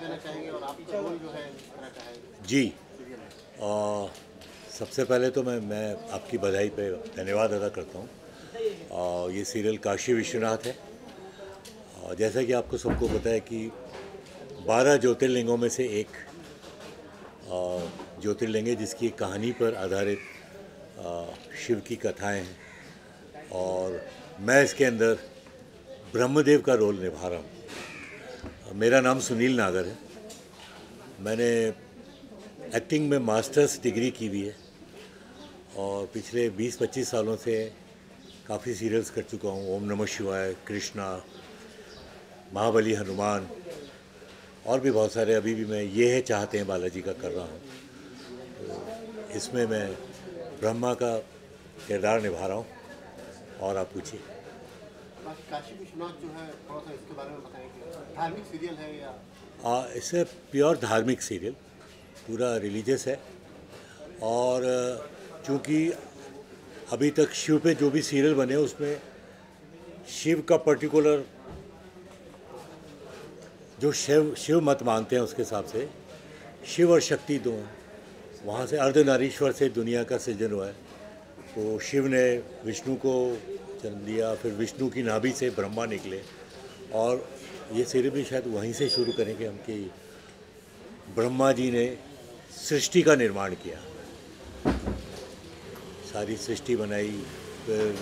कहना चाहेंगे और आपका रोल जो है इस तरह का है जी। सीरियल में? सबसे पहले तो मैं आपकी बधाई पे धन्यवाद अदा करता हूँ। ये सीरियल काशी विश्वनाथ है। जैसा कि आपको सबको पता है कि 12 ज्योतिर्लिंगों में से एक ज्योतिर्लिंग है जिसकी कहानी पर आधारित शिव की कथाएं हैं और मैं इसके अंदर ब्रह्मदेव का रोल निभा रहा हूँ। मेरा नाम सुनील नागर है। मैंने एक्टिंग में मास्टर्स डिग्री की हुई है और पिछले 20-25 सालों से काफ़ी सीरियल्स कर चुका हूँ। ओम नमः शिवाय, कृष्णा, महाबली, हनुमान और भी बहुत सारे। अभी भी मैं ये है चाहते हैं बालाजी का कर रहा हूँ। तो इसमें मैं ब्रह्मा का किरदार निभा रहा हूँ। और आप पूछिए। काशी विश्वनाथ जो है थोड़ा सा इसके बारे में बताएं कि धार्मिक सीरियल है या? इससे प्योर धार्मिक सीरियल, पूरा रिलीजियस है। और चूँकि अभी तक शिव पे जो भी सीरियल बने उसमें शिव का पर्टिकुलर जो शिव मत मानते हैं उसके हिसाब से शिव और शक्ति दो हैं। वहाँ से अर्धनारीश्वर से दुनिया का सृजन हुआ है। तो शिव ने विष्णु को जन्म दिया, फिर विष्णु की नाभि से ब्रह्मा निकले। और ये सीरियल भी शायद वहीं से शुरू करेंगे हम कि ब्रह्मा जी ने सृष्टि का निर्माण किया, सारी सृष्टि बनाई। फिर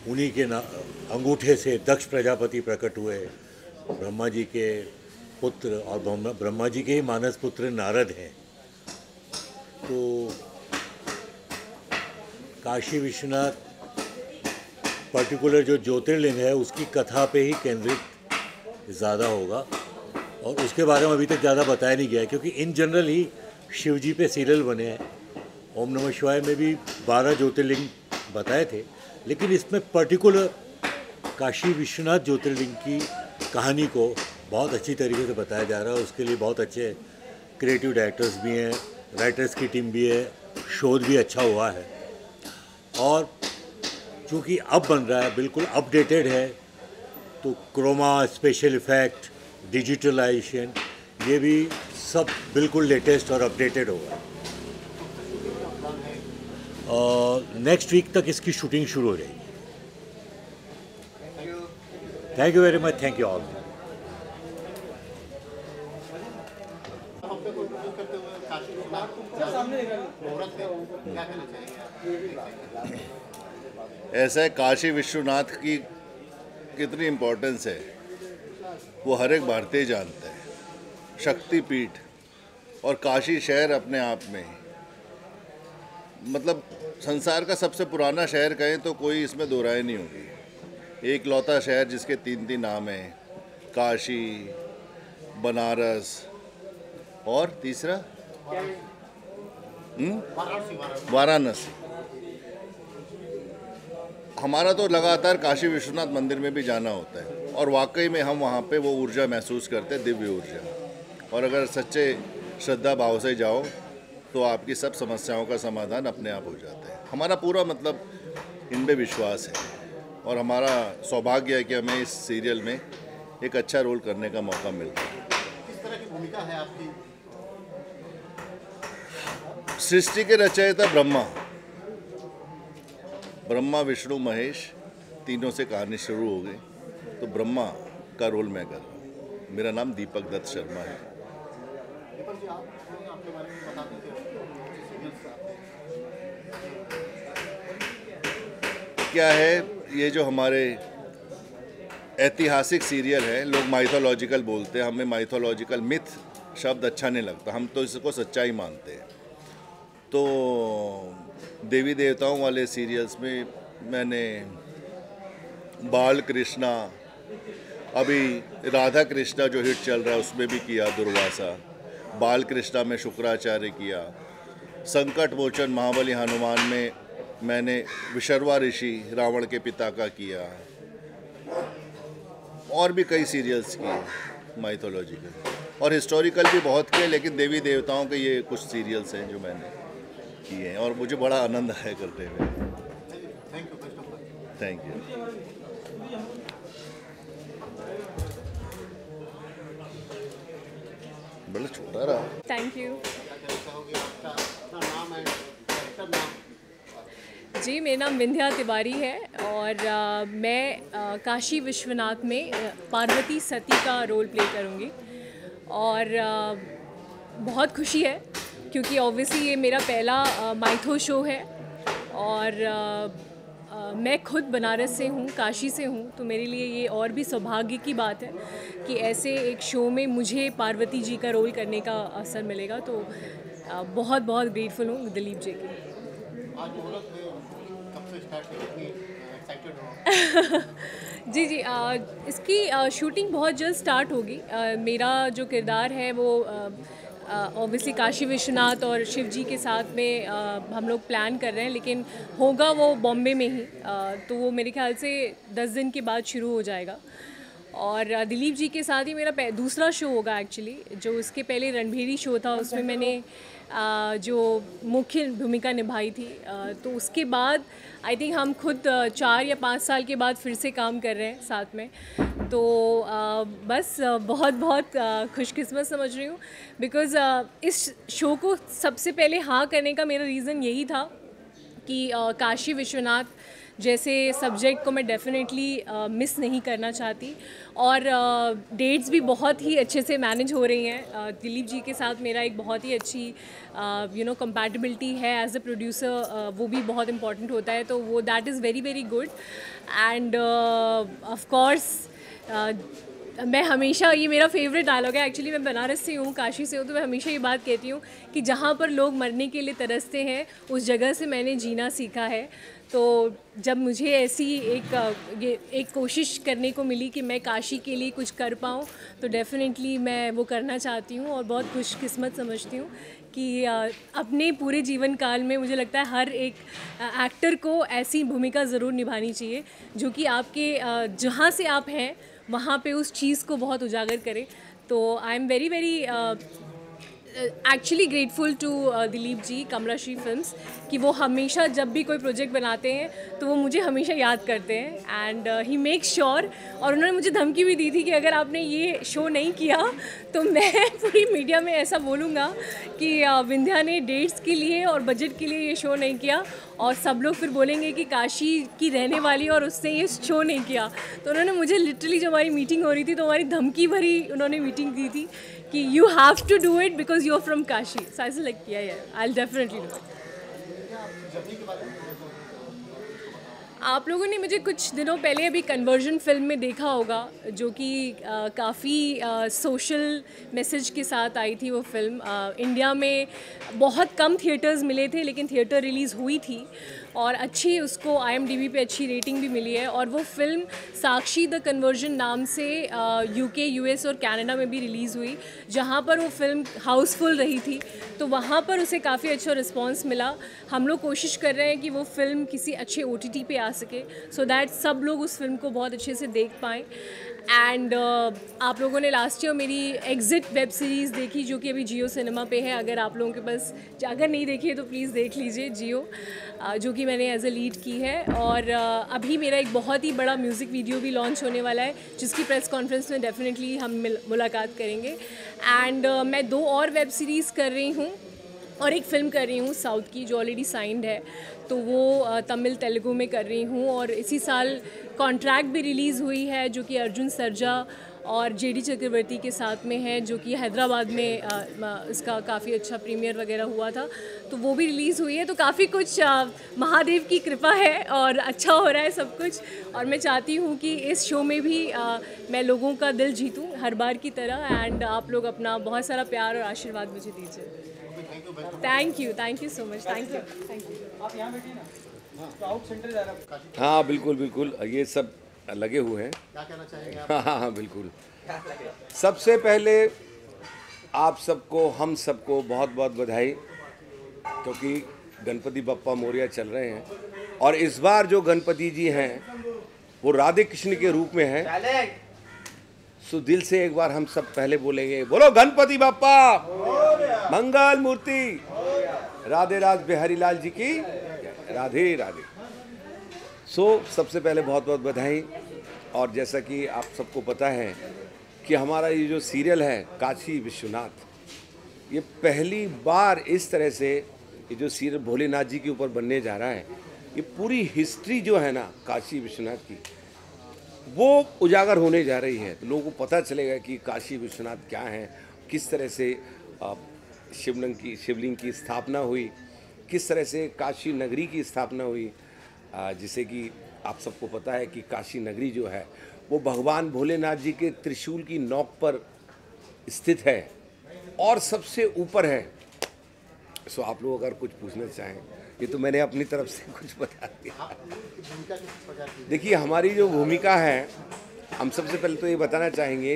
उन्हीं के अंगूठे से दक्ष प्रजापति प्रकट हुए, ब्रह्मा जी के पुत्र, और ब्रह्मा जी के ही मानस पुत्र नारद हैं। तो काशी विश्वनाथ पर्टिकुलर जो ज्योतिर्लिंग है उसकी कथा पे ही केंद्रित ज़्यादा होगा और उसके बारे में अभी तक ज़्यादा बताया नहीं गया है, क्योंकि इन जनरल ही शिव जी पे सीरियल बने हैं। ओम नमः शिवाय में भी 12 ज्योतिर्लिंग बताए थे, लेकिन इसमें पर्टिकुलर काशी विश्वनाथ ज्योतिर्लिंग की कहानी को बहुत अच्छी तरीके से बताया जा रहा है। उसके लिए बहुत अच्छे क्रिएटिव डायरेक्टर्स भी हैं, राइटर्स की टीम भी है, शोध भी अच्छा हुआ है। और चूँकि अब बन रहा है, बिल्कुल अपडेटेड है, तो क्रोमा, स्पेशल इफ़ेक्ट, डिजिटलाइजेशन, ये भी सब बिल्कुल लेटेस्ट और अपडेटेड होगा। नेक्स्ट वीक तक इसकी शूटिंग शुरू हो जाएगी। Thank you very much. Thank you all. ऐसा है, काशी विश्वनाथ की कितनी इम्पोर्टेंस है वो हर एक भारतीय जानता है। शक्तिपीठ और काशी शहर अपने आप में, मतलब संसार का सबसे पुराना शहर कहें तो कोई इसमें दो राय नहीं होगी। एक लौता शहर जिसके 3 नाम हैं, काशी, बनारस और तीसरा वाराणसी। हमारा तो लगातार काशी विश्वनाथ मंदिर में भी जाना होता है और वाकई में हम वहाँ पे वो ऊर्जा महसूस करते हैं, दिव्य ऊर्जा। और अगर सच्चे श्रद्धा भाव से जाओ तो आपकी सब समस्याओं का समाधान अपने आप हो जाता है। हमारा पूरा मतलब इनमें विश्वास है और हमारा सौभाग्य है कि हमें इस सीरियल में एक अच्छा रोल करने का मौका मिलता है। किस तरह की भूमिका है आपकी? सृष्टि के रचयिता ब्रह्मा, विष्णु, महेश, तीनों से कहानी शुरू हो गई। तो ब्रह्मा का रोल मैं कर रहा हूँ। मेरा नाम दीपक दत्त शर्मा है। आपके बारे में बता देते क्या है, ये जो हमारे ऐतिहासिक सीरियल है, लोग माइथोलॉजिकल बोलते हैं, हमें माइथोलॉजिकल मिथ शब्द अच्छा नहीं लगता, हम तो इसको सच्चाई मानते हैं। तो देवी देवताओं वाले सीरियल्स में मैंने बाल कृष्णा, अभी राधा कृष्णा जो हिट चल रहा है उसमें भी किया, दुर्वासा। बाल कृष्णा में शुक्राचार्य किया। संकट मोचन महाबली हनुमान में मैंने विशर्वा ऋषि, रावण के पिता का किया। और भी कई सीरियल्स किए माइथोलॉजिकल और हिस्टोरिकल भी बहुत किए, लेकिन देवी देवताओं के ये कुछ सीरियल्स हैं जो मैंने किए हैं और मुझे बड़ा आनंद आया करते हुए। Thank you. तो छोटा रहा। Thank you. क्या कहना चाहोगे, आपका अपना नाम है, कैरेक्टर नाम? जी, मेरा नाम विंध्या तिवारी है और मैं काशी विश्वनाथ में पार्वती सती का रोल प्ले करूँगी। और बहुत खुशी है क्योंकि ऑब्वियसली ये मेरा पहला माइथो शो है और मैं खुद बनारस से हूँ, काशी से हूँ, तो मेरे लिए ये और भी सौभाग्य की बात है कि ऐसे एक शो में मुझे पार्वती जी का रोल करने का अवसर मिलेगा। तो बहुत बहुत ग्रेटफुल हूँ दिलीप जी की। आज मुहूर्त कब से स्टार्ट हुई, कितनी एक्साइटेड हो? जी, इसकी शूटिंग बहुत जल्द स्टार्ट होगी। मेरा जो किरदार है वो ऑब्वियसली काशी विश्वनाथ और शिव जी के साथ में हम लोग प्लान कर रहे हैं, लेकिन होगा वो बॉम्बे में ही। तो वो मेरे ख्याल से 10 दिन के बाद शुरू हो जाएगा। और दिलीप जी के साथ ही मेरा दूसरा शो होगा एक्चुअली। जो उसके पहले रणभेरी शो था उसमें मैंने जो मुख्य भूमिका निभाई थी। तो उसके बाद आई थिंक हम खुद 4 या 5 साल के बाद फिर से काम कर रहे हैं साथ में। तो बस बहुत बहुत खुशकिस्मत समझ रही हूँ बिकॉज़ इस शो को सबसे पहले हाँ करने का मेरा रीज़न यही था कि काशी विश्वनाथ जैसे सब्जेक्ट को मैं डेफिनेटली मिस नहीं करना चाहती। और डेट्स भी बहुत ही अच्छे से मैनेज हो रही हैं। दिलीप जी के साथ मेरा एक बहुत ही अच्छी कंपैटिबिलिटी है एज अ प्रोड्यूसर, वो भी बहुत इम्पॉर्टेंट होता है। तो वो that is very very good. End of course मैं हमेशा, ये मेरा फेवरेट डायलॉग है एक्चुअली, मैं बनारस से हूँ, काशी से हूँ, तो मैं हमेशा ये बात कहती हूँ कि जहाँ पर लोग मरने के लिए तरसते हैं उस जगह से मैंने जीना सीखा है। तो जब मुझे ऐसी एक कोशिश करने को मिली कि मैं काशी के लिए कुछ कर पाऊँ, तो डेफ़िनेटली मैं वो करना चाहती हूँ और बहुत खुशकिस्मत समझती हूँ कि अपने पूरे जीवन काल में मुझे लगता है हर एक एक्टर को ऐसी भूमिका ज़रूर निभानी चाहिए जो कि आपके जहाँ से आप हैं वहाँ पे उस चीज़ को बहुत उजागर करे। तो I am very very actually grateful to Dilip ji, Kamalashri films, कि वो हमेशा जब भी कोई प्रोजेक्ट बनाते हैं तो वो मुझे हमेशा याद करते हैं एंड ही मेक श्योर। और उन्होंने मुझे धमकी भी दी थी कि अगर आपने ये शो नहीं किया तो मैं पूरी मीडिया में ऐसा बोलूँगा कि विंध्या ने डेट्स के लिए और बजट के लिए ये शो नहीं किया और सब लोग फिर बोलेंगे कि काशी की रहने वाली और उसने ये शो नहीं किया। तो उन्होंने मुझे लिटरली, जब हमारी मीटिंग हो रही थी तो हमारी धमकी भरी उन्होंने मीटिंग दी थी कि you have to do it because you are from Kashi. So I like किया I will definitely do it. आप लोगों ने मुझे कुछ दिनों पहले अभी कन्वर्जन फिल्म में देखा होगा, जो कि काफ़ी सोशल मैसेज के साथ आई थी वो फिल्म। इंडिया में बहुत कम थिएटर्स मिले थे लेकिन थिएटर रिलीज़ हुई थी और अच्छी, उसको IMDb पे अच्छी रेटिंग भी मिली है। और वो फिल्म साक्षी द कन्वर्जन नाम से UK, US और कनाडा में भी रिलीज़ हुई, जहाँ पर वो फिल्म हाउसफुल रही थी। तो वहाँ पर उसे काफ़ी अच्छा रिस्पांस मिला। हम लोग कोशिश कर रहे हैं कि वो फिल्म किसी अच्छे OTT पे आ सके सो दैट सब लोग उस फिल्म को बहुत अच्छे से देख पाएँ। एंड आप लोगों ने लास्ट ईयर मेरी एग्जिट वेब सीरीज़ देखी जो कि अभी जियो सिनेमा पे है। अगर आप लोगों के पास, अगर नहीं देखी है तो प्लीज़ देख लीजिए जियो, जो कि मैंने एज अ लीड की है। और अभी मेरा एक बहुत ही बड़ा म्यूज़िक वीडियो भी लॉन्च होने वाला है जिसकी प्रेस कॉन्फ्रेंस में डेफिनेटली हम मुलाकात करेंगे। एंड मैं 2 और वेब सीरीज़ कर रही हूँ और एक फ़िल्म कर रही हूँ साउथ की जो ऑलरेडी साइंड है, तो वो तमिल तेलुगु में कर रही हूँ। और इसी साल कॉन्ट्रैक्ट भी रिलीज़ हुई है जो कि अर्जुन सर्जा और JD चक्रवर्ती के साथ में है, जो कि हैदराबाद में इसका काफ़ी अच्छा प्रीमियर वगैरह हुआ था, तो वो भी रिलीज़ हुई है। तो काफ़ी कुछ महादेव की कृपा है और अच्छा हो रहा है सब कुछ। और मैं चाहती हूँ कि इस शो में भी मैं लोगों का दिल जीतूँ हर बार की तरह। एंड आप लोग अपना बहुत सारा प्यार और आशीर्वाद मुझे दीजिए। Thank you so much. Thank you. आप यहाँ बैठिए ना, तो आउट सेंटर जा रहा है। हाँ बिल्कुल बिल्कुल, ये सब लगे हुए हैं। क्या कहना चाहेंगे आप? हाँ बिल्कुल। सबसे पहले आप सबको, हम सबको बहुत बहुत बधाई, क्योंकि गणपति बप्पा मोरिया चल रहे हैं और इस बार जो गणपति जी हैं वो राधे कृष्ण के रूप में हैं। सो दिल से एक बार हम सब पहले बोलेंगे, बोलो गणपति बप्पा मंगल मूर्ति, राधे राज बिहारी लाल जी की राधे राधे। सबसे पहले बहुत बहुत बधाई। और जैसा कि आप सबको पता है कि हमारा ये जो सीरियल है काशी विश्वनाथ, ये पहली बार इस तरह से ये जो सीरियल भोलेनाथ जी के ऊपर बनने जा रहा है, ये पूरी हिस्ट्री जो है ना काशी विश्वनाथ की, वो उजागर होने जा रही है। तो लोगों को पता चलेगा कि काशी विश्वनाथ क्या है, किस तरह से शिवलिंग की स्थापना हुई, किस तरह से काशी नगरी की स्थापना हुई। जिसे कि आप सबको पता है कि काशी नगरी जो है वो भगवान भोलेनाथ जी के त्रिशूल की नोक पर स्थित है और सबसे ऊपर है। सो आप लोग अगर कुछ पूछना चाहें, ये तो मैंने अपनी तरफ से कुछ बता दिया। देखिए, हमारी जो भूमिका है, हम सबसे पहले तो ये बताना चाहेंगे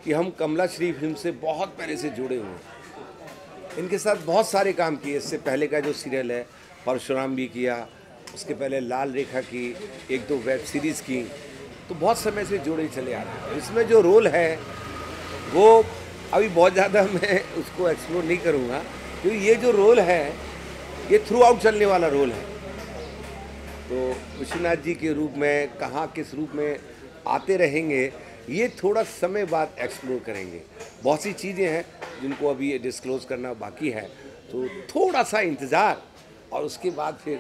कि हम कमला श्री फिल्म से बहुत पहले से जुड़े हुए हैं। इनके साथ बहुत सारे काम किए। इससे पहले का जो सीरियल है परशुराम भी किया, उसके पहले लाल रेखा की, 1-2 वेब सीरीज़ की, तो बहुत समय से जुड़े चले आ रहे हैं। इसमें जो रोल है वो अभी बहुत ज़्यादा मैं उसको एक्सप्लोर नहीं करूँगा, क्योंकि ये जो रोल है ये थ्रू आउट चलने वाला रोल है। तो विश्वनाथ जी के रूप में कहाँ किस रूप में आते रहेंगे, ये थोड़ा समय बाद एक्सप्लोर करेंगे। बहुत सी चीज़ें हैं जिनको अभी डिस्क्लोज करना बाकी है, तो थोड़ा सा इंतज़ार, और उसके बाद फिर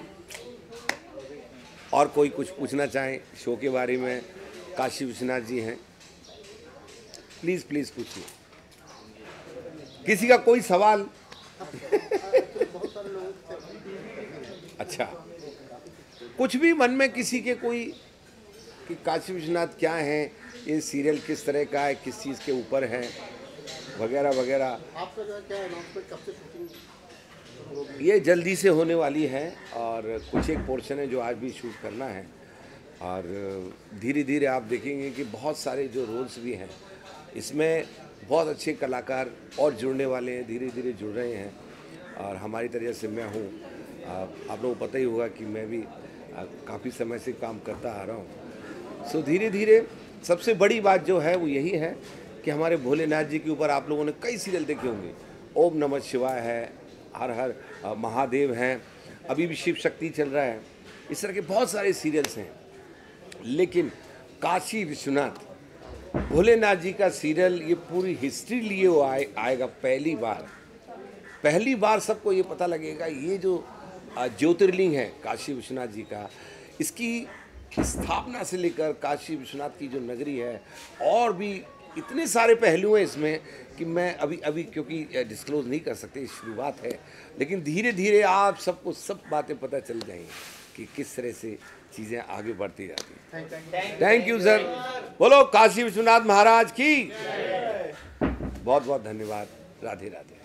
और कोई कुछ पूछना चाहें शो के बारे में, काशी विश्वनाथ जी हैं, प्लीज़ प्लीज़ पूछिए। किसी का कोई सवाल? अच्छा, कुछ भी मन में किसी के कोई कि काशी विश्वनाथ क्या है, ये सीरियल किस तरह का है, किस चीज़ के ऊपर है, वगैरह वगैरह। आपका जो है क्या अनाउंसमेंट, कब से शूटिंग? ये जल्दी से होने वाली है और कुछ एक पोर्शन है जो आज भी शूट करना है, और धीरे धीरे आप देखेंगे कि बहुत सारे जो रोल्स भी हैं इसमें बहुत अच्छे कलाकार और जुड़ने वाले हैं, धीरे धीरे जुड़ रहे हैं। और हमारी तरह से मैं हूँ, आप लोगों को पता ही होगा कि मैं भी काफ़ी समय से काम करता आ रहा हूँ। सो धीरे धीरे सबसे बड़ी बात जो है वो यही है कि हमारे भोलेनाथ जी के ऊपर आप लोगों ने कई सीरियल देखे होंगे। ओम नमः शिवाय है, हर हर महादेव हैं, अभी भी शिव शक्ति चल रहा है, इस तरह के बहुत सारे सीरियल्स हैं। लेकिन काशी विश्वनाथ भोलेनाथ जी का सीरियल ये पूरी हिस्ट्री लिए वो आएगा पहली बार सबको ये पता लगेगा ये जो ज्योतिर्लिंग है काशी विश्वनाथ जी का, इसकी स्थापना से लेकर काशी विश्वनाथ की जो नगरी है, और भी इतने सारे पहलू हैं इसमें कि मैं अभी क्योंकि डिस्क्लोज नहीं कर सकते, शुरुआत है। लेकिन धीरे धीरे आप सबको सब बातें पता चल जाएंगी कि किस तरह से चीज़ें आगे बढ़ती जाती हैं। Thank you sir. बोलो काशी विश्वनाथ महाराज की। बहुत बहुत धन्यवाद। राधे राधे।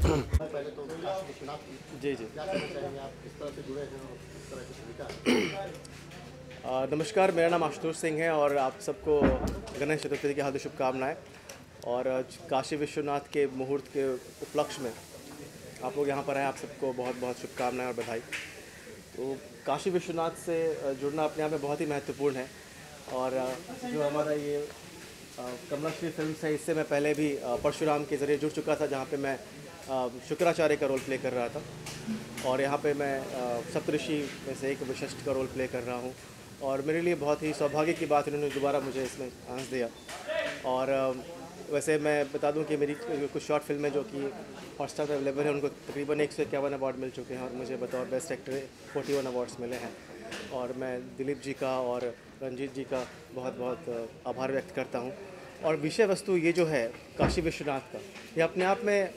पहले तो काशी विश्वनाथ की जी क्या कहना चाहेंगे आप, किस तरह से जुड़े हैं और किस तरह की भूमिका है? नमस्कार, मेरा नाम आशुतोष सिंह है और आप सबको गणेश चतुर्थी की हार्दिक शुभकामनाएं। और काशी विश्वनाथ के मुहूर्त के उपलक्ष्य में आप लोग यहाँ पर आए, आप सबको बहुत बहुत शुभकामनाएं और बधाई। तो काशी विश्वनाथ से जुड़ना अपने आप में बहुत ही महत्वपूर्ण है। और जो हमारा ये कमला श्री फिल्म है, इससे मैं पहले भी परशुराम के ज़रिए जुड़ चुका था, जहाँ पे मैं शुक्राचार्य का रोल प्ले कर रहा था, और यहाँ पे मैं सप्तऋषि में से एक वशिष्ठ का रोल प्ले कर रहा हूँ। और मेरे लिए बहुत ही सौभाग्य की बात, इन्होंने दोबारा मुझे इसमें चांस दिया। और वैसे मैं बता दूं कि मेरी कुछ शॉर्ट फिल्में जो कि हॉटस्टार पर अवेलेबल है, उनको तकरीबन 151 अवार्ड मिल चुके हैं, और मुझे बतौर बेस्ट एक्टर 41 अवार्ड्स मिले हैं। और मैं दिलीप जी का और रंजीत जी का बहुत बहुत आभार व्यक्त करता हूँ। और विषय वस्तु ये जो है काशी विश्वनाथ का, ये अपने आप में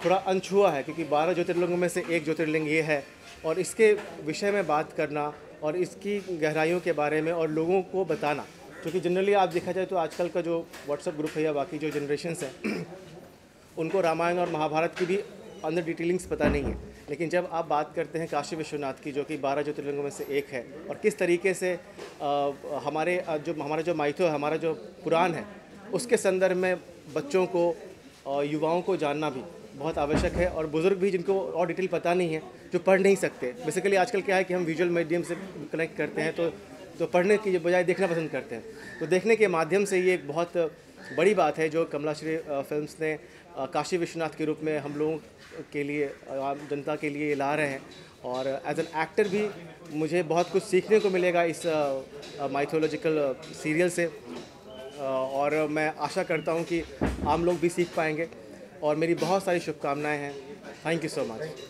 थोड़ा अनछुआ है, क्योंकि 12 ज्योतिर्लिंगों में से एक ज्योतिर्लिंग ये है। और इसके विषय में बात करना और इसकी गहराइयों के बारे में और लोगों को बताना, क्योंकि जनरली आप देखा जाए तो आजकल का जो व्हाट्सएप ग्रुप है या बाकी जो जनरेशन्स हैं उनको रामायण और महाभारत की भी अंदर डिटेलिंग्स पता नहीं है। लेकिन जब आप बात करते हैं काशी विश्वनाथ की, जो कि 12 ज्योतिर्लिंगों में से एक है, और किस तरीके से हमारा जो माइथो है, हमारा जो पुराण है, उसके संदर्भ में बच्चों को युवाओं को जानना भी बहुत आवश्यक है। और बुज़ुर्ग भी जिनको और डिटेल पता नहीं है, जो पढ़ नहीं सकते, बेसिकली आजकल क्या है कि हम विजुअल मीडियम से कनेक्ट करते हैं, तो पढ़ने की बजाय देखना पसंद करते हैं। तो देखने के माध्यम से ये एक बहुत बड़ी बात है जो कमला श्री फिल्म्स ने काशी विश्वनाथ के रूप में हम लोगों के लिए, आम जनता के लिए ला रहे हैं। और एज एन एक्टर भी मुझे बहुत कुछ सीखने को मिलेगा इस माइथोलॉजिकल सीरियल से। और मैं आशा करता हूँ कि आम लोग भी सीख पाएंगे और मेरी बहुत सारी शुभकामनाएं हैं। Thank you so much. Thank you.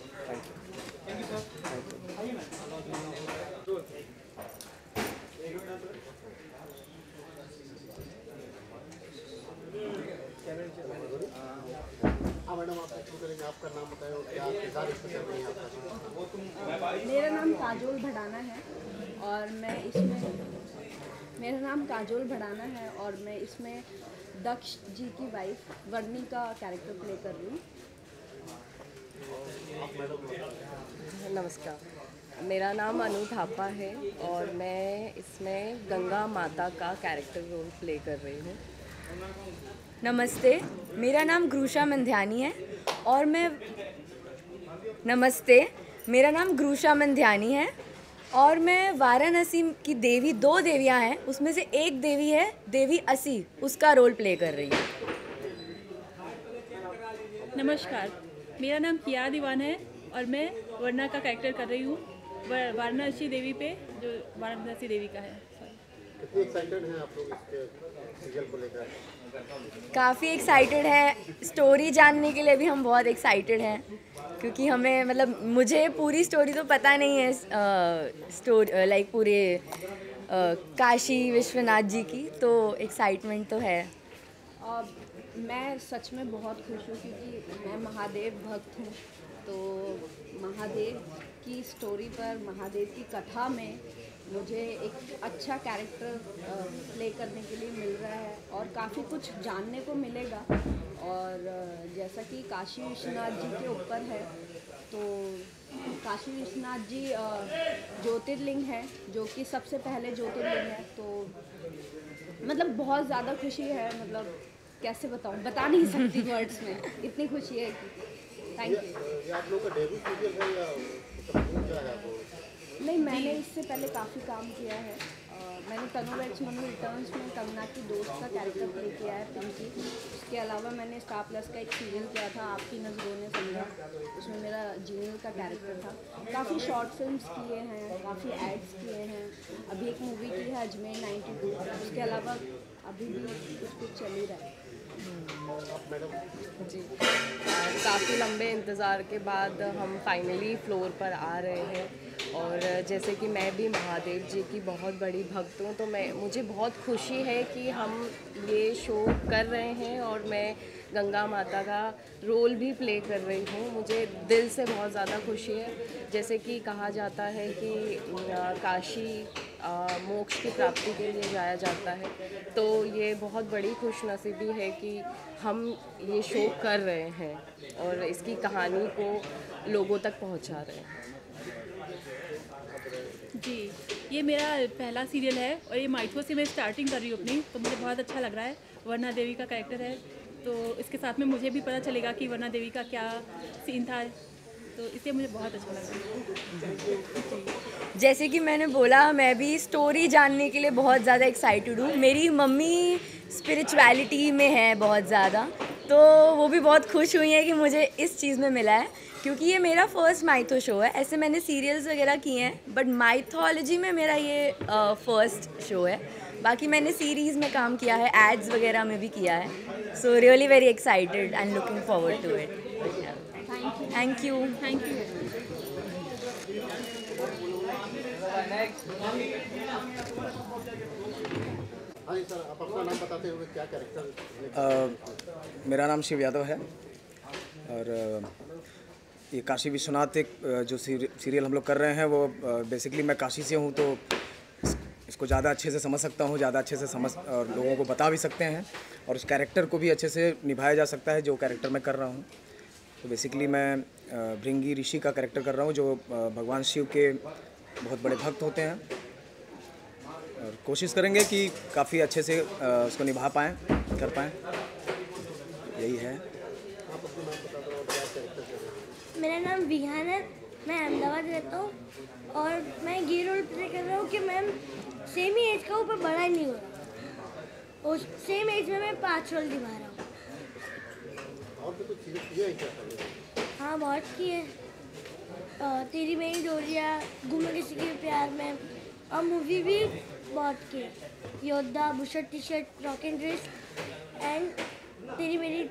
हाँ मैडम, आप शुरू करेंगे, आपका नाम बताएं और क्या किरदार इसमें कर रही हैं आपका? मेरा नाम काजोल भड़ाना है और मैं इसमें दक्ष जी की वाइफ वर्णी का कैरेक्टर प्ले कर रही हूँ। नमस्कार, मेरा नाम अनु थापा है और मैं इसमें गंगा माता का कैरेक्टर रोल प्ले कर रही हूँ। नमस्ते, मेरा नाम ग्रूषा मंध्यानी है और मैं वाराणसी की देवी, 2 देवियां हैं, उसमें से एक देवी है देवी असी, उसका रोल प्ले कर रही हूँ। नमस्कार, मेरा नाम किया दीवान है और मैं वर्णा का कैरेक्टर कर रही हूँ वाराणसी देवी पे, जो वाराणसी देवी का है। कितनी एक्साइटेड हैं आप लोग इसके सीरियल को लेकर? काफ़ी एक्साइटेड है, स्टोरी जानने के लिए भी हम बहुत एक्साइटेड हैं क्योंकि हमें मतलब मुझे पूरी स्टोरी तो पता नहीं है, लाइक पूरे काशी विश्वनाथ जी की, तो एक्साइटमेंट तो है। मैं सच में बहुत खुश हूँ क्योंकि मैं महादेव भक्त हूँ, तो महादेव की स्टोरी पर, महादेव की कथा में मुझे एक अच्छा कैरेक्टर प्ले करने के लिए मिल रहा है और काफ़ी कुछ जानने को मिलेगा। और जैसा कि काशी विश्वनाथ जी के ऊपर है, तो काशी विश्वनाथ जी ज्योतिर्लिंग है, जो कि सबसे पहले ज्योतिर्लिंग है, तो मतलब बहुत ज़्यादा खुशी है, मतलब कैसे बताऊँ, बता नहीं सकती वर्ड्स में, इतनी खुशी है कि थैंक यू। ये आप लोग का डेब्यू सीरियल है या क्या है आपको? नहीं, मैंने इससे पहले काफ़ी काम किया है। मैंने तनु वेड्स मनु रिटर्न्स में कंगना की दोस्त का कैरेक्टर प्ले किया है, पिंकी। उसके अलावा मैंने स्टार प्लस का एक सीरियल किया था, आपकी नज़रों ने समझा, उसमें मेरा जीनियल का कैरेक्टर था। काफ़ी शॉर्ट फिल्म्स किए हैं, काफ़ी एड्स किए हैं, अभी एक मूवी की है अजमेर 92। उसके अलावा अभी भी कुछ चल ही रहा है। जी, काफ़ी लंबे इंतज़ार के बाद हम फाइनली फ्लोर पर आ रहे हैं और जैसे कि मैं भी महादेव जी की बहुत बड़ी भक्त हूँ, तो मुझे बहुत खुशी है कि हम ये शो कर रहे हैं और मैं गंगा माता का रोल भी प्ले कर रही हूँ। मुझे दिल से बहुत ज़्यादा खुशी है। जैसे कि कहा जाता है कि काशी मोक्ष की प्राप्ति के लिए जाया जाता है, तो ये बहुत बड़ी खुशनसीबी है कि हम ये शो कर रहे हैं और इसकी कहानी को लोगों तक पहुंचा रहे हैं। जी, ये मेरा पहला सीरियल है और ये माइथो से मैं स्टार्टिंग कर रही हूँ अपनी, तो मुझे बहुत अच्छा लग रहा है। वर्णा देवी का कैरेक्टर है, तो इसके साथ में मुझे भी पता चलेगा कि वर्णा देवी का क्या सीन था, तो इसलिए मुझे बहुत अच्छा लग रहा है। जैसे कि मैंने बोला, मैं भी स्टोरी जानने के लिए बहुत ज़्यादा एक्साइटेड हूँ। मेरी मम्मी स्पिरिचुअलिटी में है बहुत ज़्यादा, तो वो भी बहुत खुश हुई है कि मुझे इस चीज़ में मिला है, क्योंकि ये मेरा फर्स्ट माइथो शो है। ऐसे मैंने सीरियल्स वगैरह किए हैं, बट माइथोलॉजी में मेरा ये फर्स्ट शो है। बाकी मैंने सीरीज़ में काम किया है, एड्स वगैरह में भी किया है। So really very excited and looking forward to it. Thank you. Thank you. हाँ जी सर, आप अपना नाम बताते हुए क्या कैरेक्टर? मेरा नाम शिव यादव है और ये काशी विश्वनाथ एक जो सीरियल हम लोग कर रहे हैं, वो बेसिकली मैं काशी से हूँ, तो इसको ज़्यादा अच्छे से समझ सकता हूँ, ज़्यादा अच्छे से समझ और लोगों को बता भी सकते हैं और उस कैरेक्टर को भी अच्छे से निभाया जा सकता है जो कैरेक्टर मैं कर रहा हूँ। तो बेसिकली मैं भृंगी ऋषि का कैरेक्टर कर रहा हूँ, जो भगवान शिव के बहुत बड़े भक्त होते हैं, और कोशिश करेंगे कि काफ़ी अच्छे से उसको निभा पाएँ, कर पाएँ, यही है। मेरा नाम विहान है, मैं अहमदाबाद रहता हूँ और मैं ये रोल प्ले कर रहा हूँ कि मैं सेम ही एज का हूँ पर बड़ा नहीं हो रहा, और सेम एज में मैं 5 रोल निभा रहा हूँ। और भी कुछ चीज़ें किए हैं क्या? हाँ, बहुत किए। तेरी मेरी डोरिया, घूमे किसी के प्यार में, और मूवी भी स्पॉट के योद्धा, bush shirt T shirt, rock and dress and तेरी मेरी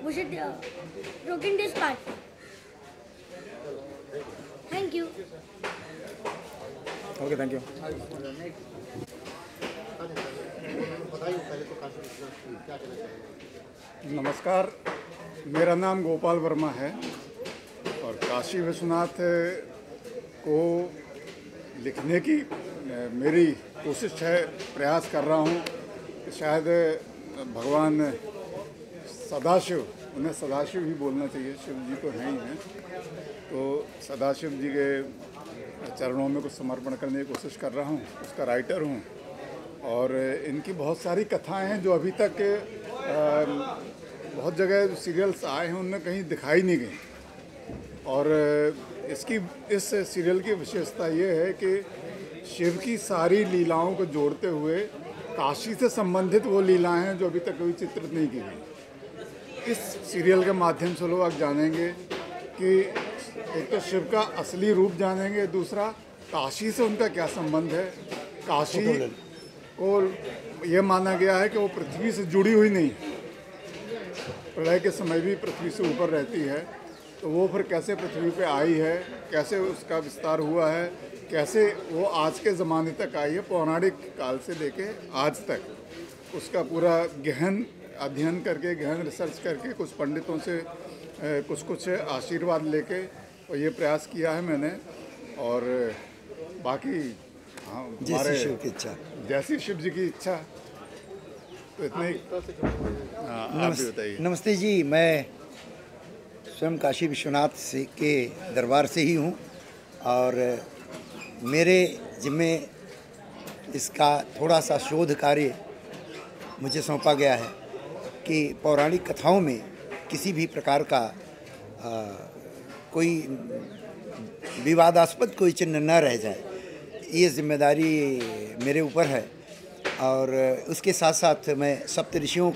bush shirt rock and dress party. Thank you. Okay, thank you. बताइए पहले तो काशी विश्वनाथ क्या कहना चाहिए? नमस्कार, मेरा नाम गोपाल वर्मा है और काशी विश्वनाथ को लिखने की मेरी कोशिश है, प्रयास कर रहा हूँ कि शायद भगवान सदाशिव, उन्हें सदाशिव ही बोलना चाहिए, शिव जी तो हैं ही हैं, तो सदाशिव जी के चरणों में कुछ समर्पण करने की कोशिश कर रहा हूँ। उसका राइटर हूँ और इनकी बहुत सारी कथाएं हैं जो अभी तक बहुत जगह सीरियल्स आए हैं उनमें कहीं दिखाई नहीं गई। और इस सीरियल की विशेषता ये है कि शिव की सारी लीलाओं को जोड़ते हुए काशी से संबंधित वो लीलाएं हैं जो अभी तक कभी चित्रित नहीं की गई। इस सीरियल के माध्यम से लोग जानेंगे कि एक तो शिव का असली रूप जानेंगे, दूसरा काशी से उनका क्या संबंध है। काशी को ये माना गया है कि वो पृथ्वी से जुड़ी हुई नहीं, प्रलय के समय भी पृथ्वी से ऊपर रहती है, तो वो फिर कैसे पृथ्वी पे आई है, कैसे उसका विस्तार हुआ है, कैसे वो आज के ज़माने तक आई है, पौराणिक काल से लेके आज तक, उसका पूरा गहन अध्ययन करके, गहन रिसर्च करके, कुछ पंडितों से कुछ आशीर्वाद लेके और ये प्रयास किया है मैंने। और बाकी हाँ, हमारे शिव की इच्छा, जैसी शिव जी की इच्छा, तो इतना ही। आप भी बताइए। नमस्ते जी, मैं स्वयं काशी विश्वनाथ से के दरबार से ही हूँ और मेरे जिम्मे इसका थोड़ा सा शोध कार्य मुझे सौंपा गया है कि पौराणिक कथाओं में किसी भी प्रकार का कोई विवादास्पद कोई चिन्ह न रह जाए, ये जिम्मेदारी मेरे ऊपर है। और उसके साथ साथ मैं सप्त ऋषियों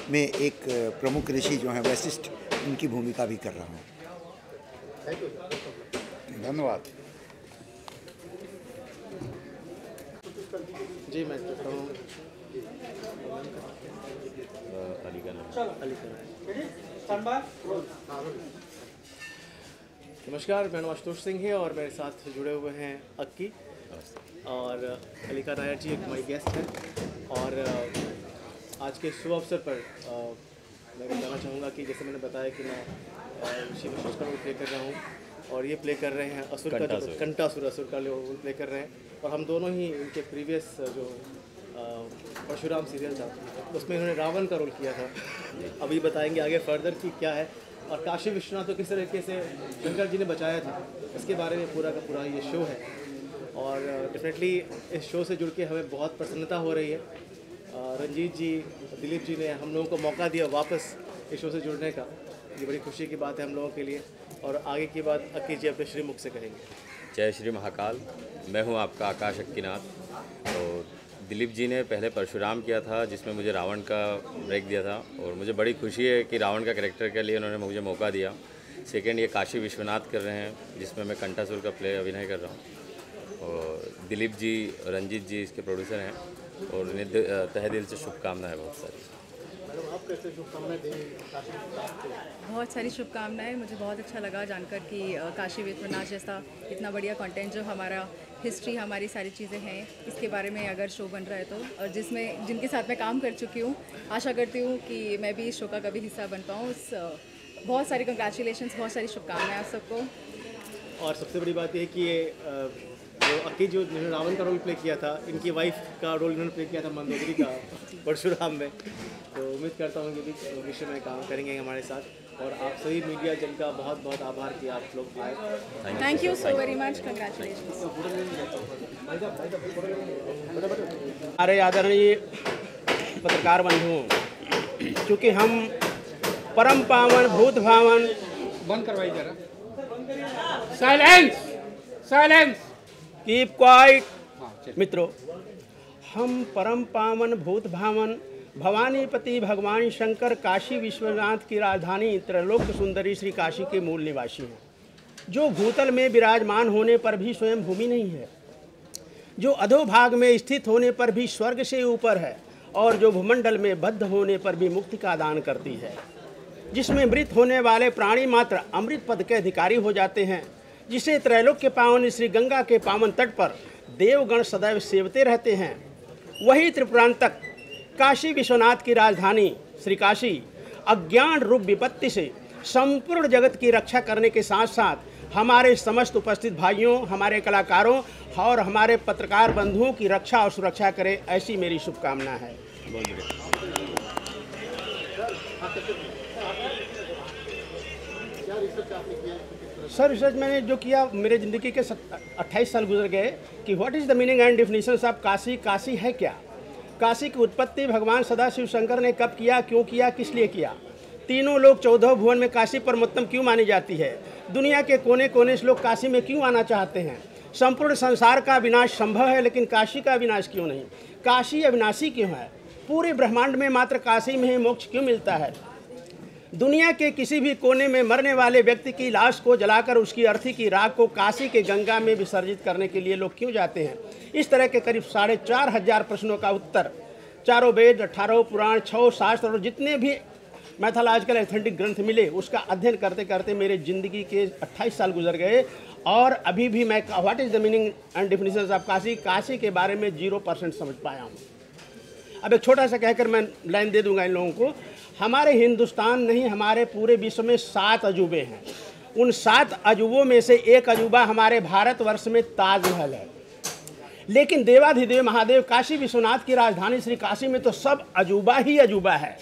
में एक प्रमुख ऋषि जो हैं वशिष्ठ, उनकी भूमिका भी कर रहा हूँ। धन्यवाद जी। मैं करता हूँ नमस्कार, मैं आशुतोष सिंह है और मेरे साथ जुड़े हुए हैं अक्की और अलीका नायर जी, एक माई गेस्ट हैं। और आज के शुभ अवसर पर मैं बताना चाहूँगा कि जैसे मैंने बताया कि मैं शिव का रोल प्ले कर रहा हूँ और ये प्ले कर रहे हैं असुर का, जो कंटासुर असुर का रोल प्ले कर रहे हैं। और हम दोनों ही इनके प्रीवियस जो परशुराम सीरियल था उसमें इन्होंने रावण का रोल किया था। अभी बताएंगे आगे फर्दर कि क्या है। और काशी विश्वनाथ को किस तरीके से शंकर जी ने बचाया था, इसके बारे में पूरा का पूरा ये शो है। और डेफिनेटली इस शो से जुड़ के हमें बहुत प्रसन्नता हो रही है। रंजीत जी, दिलीप जी ने हम लोगों को मौका दिया वापस इस शो से जुड़ने का, ये बड़ी खुशी की बात है हम लोगों के लिए। और आगे की बात अक्की जी अपने श्रीमुख से कहेंगे। जय श्री महाकाल, मैं हूं आपका आकाश अक्कीनाथ। और दिलीप जी ने पहले परशुराम किया था जिसमें मुझे रावण का ब्रेक दिया था और मुझे बड़ी खुशी है कि रावण का कैरेक्टर के लिए उन्होंने मुझे मौका दिया। सेकंड, ये काशी विश्वनाथ कर रहे हैं जिसमें मैं कंटासुर का प्ले अभिनय कर रहा हूँ। और दिलीप जी, रंजीत जी इसके प्रोड्यूसर हैं और उन्हें तहे दिल से शुभकामनाएं बहुत सारी। आप कैसे शुभकामनाएं देंगे काशी विश्वनाथ को? बहुत सारी शुभकामनाएं। मुझे बहुत अच्छा लगा जानकर कि काशी विश्वनाथ जैसा इतना बढ़िया कंटेंट, जो हमारा हिस्ट्री, हमारी सारी चीज़ें हैं, इसके बारे में अगर शो बन रहा है तो, और जिनके साथ मैं काम कर चुकी हूँ, आशा करती हूँ कि मैं भी इस शो का कभी हिस्सा बन पाऊँ। बहुत सारी कंग्रेचुलेशंस, बहुत सारी शुभकामनाएं आप सबको। और सबसे बड़ी बात यह है कि ये जो अक्की जो जिन्होंने रावण का रोल प्ले किया था, इनकी वाइफ का रोल इन्होंने प्ले किया था मंदोदरी का परशुराम में। तो उम्मीद करता हूँ कि भविष्य में काम करेंगे हमारे साथ। और आप सभी मीडिया जन का बहुत बहुत आभार कि आप लोग आए। Thank you so very much, congratulations. हमारे आदरणीय पत्रकार बंधुओं, क्योंकि हम परम पावन भूत भावन, बंद करवाई जरा, साइलेंस साइलेंस, कीप क्वाइट मित्रों, हम परम पावन भूत भावन भवानीपति भगवान शंकर काशी विश्वनाथ की राजधानी त्रैलोक सुंदरी श्री काशी के मूल निवासी हैं, जो भूतल में विराजमान होने पर भी स्वयं भूमि नहीं है। जो अधोभाग में स्थित होने पर भी स्वर्ग से ऊपर है और जो भूमंडल में बद्ध होने पर भी मुक्ति का दान करती है, जिसमें मृत होने वाले प्राणी मात्र अमृत पद के अधिकारी हो जाते हैं, जिसे त्रैलोक्य पावन श्री गंगा के पावन तट पर देवगण सदैव सेवते रहते हैं, वही त्रिपुरांतक काशी विश्वनाथ की राजधानी श्री काशी अज्ञान रूप विपत्ति से संपूर्ण जगत की रक्षा करने के साथ साथ हमारे समस्त उपस्थित भाइयों, हमारे कलाकारों और हमारे पत्रकार बंधुओं की रक्षा और सुरक्षा करे, ऐसी मेरी शुभकामना है। सर रिसर्च मैंने जो किया, मेरे ज़िंदगी के 28 साल गुजर गए कि what is the meaning and definitions of Kashi, Kashi है क्या, काशी की उत्पत्ति भगवान सदाशिव शंकर ने कब किया, क्यों किया, किस लिए किया, तीनों लोग 14 भुवन में काशी परमोत्तम क्यों मानी जाती है, दुनिया के कोने कोने से लोग काशी में क्यों आना चाहते हैं, संपूर्ण संसार का विनाश संभव है लेकिन काशी का विनाश क्यों नहीं, काशी अविनाशी क्यों है, पूरे ब्रह्मांड में मात्र काशी में ही मोक्ष क्यों मिलता है, दुनिया के किसी भी कोने में मरने वाले व्यक्ति की लाश को जलाकर उसकी अर्थी की राख को काशी के गंगा में विसर्जित करने के लिए लोग क्यों जाते हैं। इस तरह के करीब 4,500 प्रश्नों का उत्तर चारों वेद, 18 पुराण, 6 शास्त्र और जितने भी मैथोलॉजिकल एथेंटिक ग्रंथ मिले उसका अध्ययन करते करते मेरे ज़िंदगी के 28 साल गुजर गए और अभी भी मैं what is the meaning and definitions of Kashi, Kashi के बारे में 0% समझ पाया हूँ। अब एक छोटा सा कहकर मैं लाइन दे दूंगा इन लोगों को। हमारे हिंदुस्तान नहीं, हमारे पूरे विश्व में 7 अजूबे हैं। उन 7 अजूबों में से एक अजूबा हमारे भारतवर्ष में ताजमहल है, लेकिन देवाधिदेव महादेव काशी विश्वनाथ की राजधानी श्री काशी में तो सब अजूबा ही अजूबा है,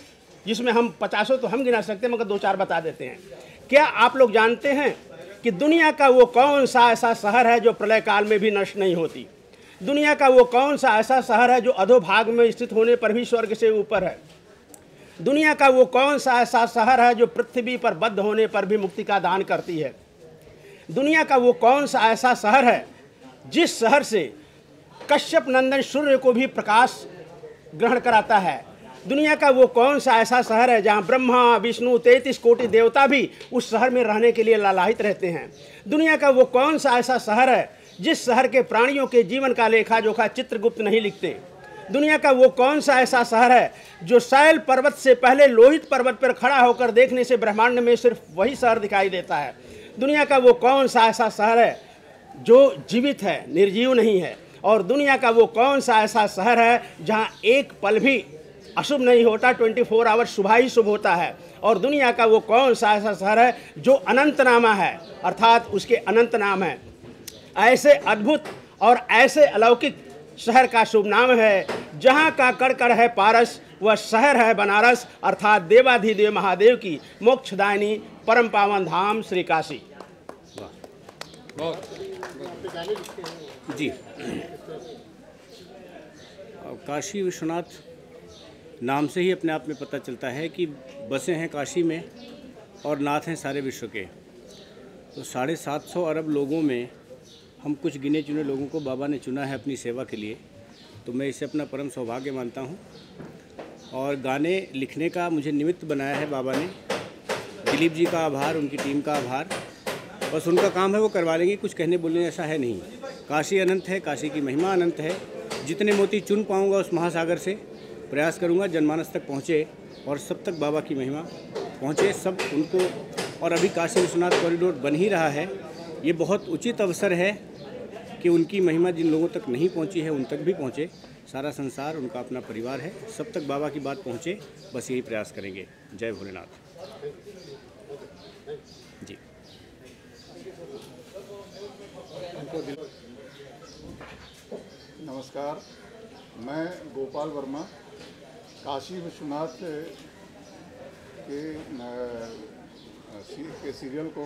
जिसमें हम 50 तो हम गिना सकते हैं मगर 2-4 बता देते हैं। क्या आप लोग जानते हैं कि दुनिया का वो कौन सा ऐसा शहर है जो प्रलय काल में भी नष्ट नहीं होती? दुनिया का वो कौन सा ऐसा शहर है जो अधोभाग में स्थित होने पर भी स्वर्ग से ऊपर है? दुनिया का वो कौन सा ऐसा शहर है जो पृथ्वी पर बद्ध होने पर भी मुक्ति का दान करती है? दुनिया का वो कौन सा ऐसा शहर है जिस शहर से कश्यप नंदन सूर्य को भी प्रकाश ग्रहण कराता है? दुनिया का वो कौन सा ऐसा शहर है जहाँ ब्रह्मा विष्णु 33 कोटि देवता भी उस शहर में रहने के लिए लालायित रहते हैं? दुनिया का वो कौन सा ऐसा शहर है जिस शहर के प्राणियों के जीवन का लेखा जोखा चित्रगुप्त नहीं लिखते? दुनिया का वो कौन सा ऐसा शहर है जो शैल पर्वत से पहले लोहित पर्वत पर खड़ा होकर देखने से ब्रह्मांड में सिर्फ वही शहर दिखाई देता है? दुनिया का वो कौन सा ऐसा शहर है जो जीवित है, निर्जीव नहीं है? और दुनिया का वो कौन सा ऐसा शहर है जहाँ एक पल भी अशुभ नहीं होता, 24 आवर सुबह ही शुभ होता है? और दुनिया का वो कौन सा ऐसा शहर है जो अनंत नामा है, अर्थात उसके अनंत नाम है? ऐसे अद्भुत और ऐसे अलौकिक शहर का शुभ नाम है जहाँ का कड़ है पारस, वह शहर है बनारस, अर्थात देवाधिदेव महादेव की मोक्षदायिनी परम पावन धाम श्री काशी। जी, काशी विश्वनाथ नाम से ही अपने आप में पता चलता है कि बसे हैं काशी में और नाथ हैं सारे विश्व के। तो 750 अरब लोगों में हम कुछ गिने चुने लोगों को बाबा ने चुना है अपनी सेवा के लिए, तो मैं इसे अपना परम सौभाग्य मानता हूँ। और गाने लिखने का मुझे निमित्त बनाया है बाबा ने। दिलीप जी का आभार, उनकी टीम का आभार। बस उनका काम है, वो करवा लेंगे, कुछ कहने बोलने ऐसा है नहीं। काशी अनंत है, काशी की महिमा अनंत है। जितने मोती चुन पाऊँगा उस महासागर से प्रयास करूँगा जनमानस तक पहुँचे और सब तक बाबा की महिमा पहुँचे, सब उनको। और अभी काशी विश्वनाथ कॉरिडोर बन ही रहा है। ये बहुत उचित अवसर है कि उनकी महिमा जिन लोगों तक नहीं पहुंची है उन तक भी पहुंचे। सारा संसार उनका अपना परिवार है, सब तक बाबा की बात पहुंचे, बस यही प्रयास करेंगे। जय भोलेनाथ जी। नमस्कार, मैं गोपाल वर्मा काशी विश्वनाथ के सीरियल को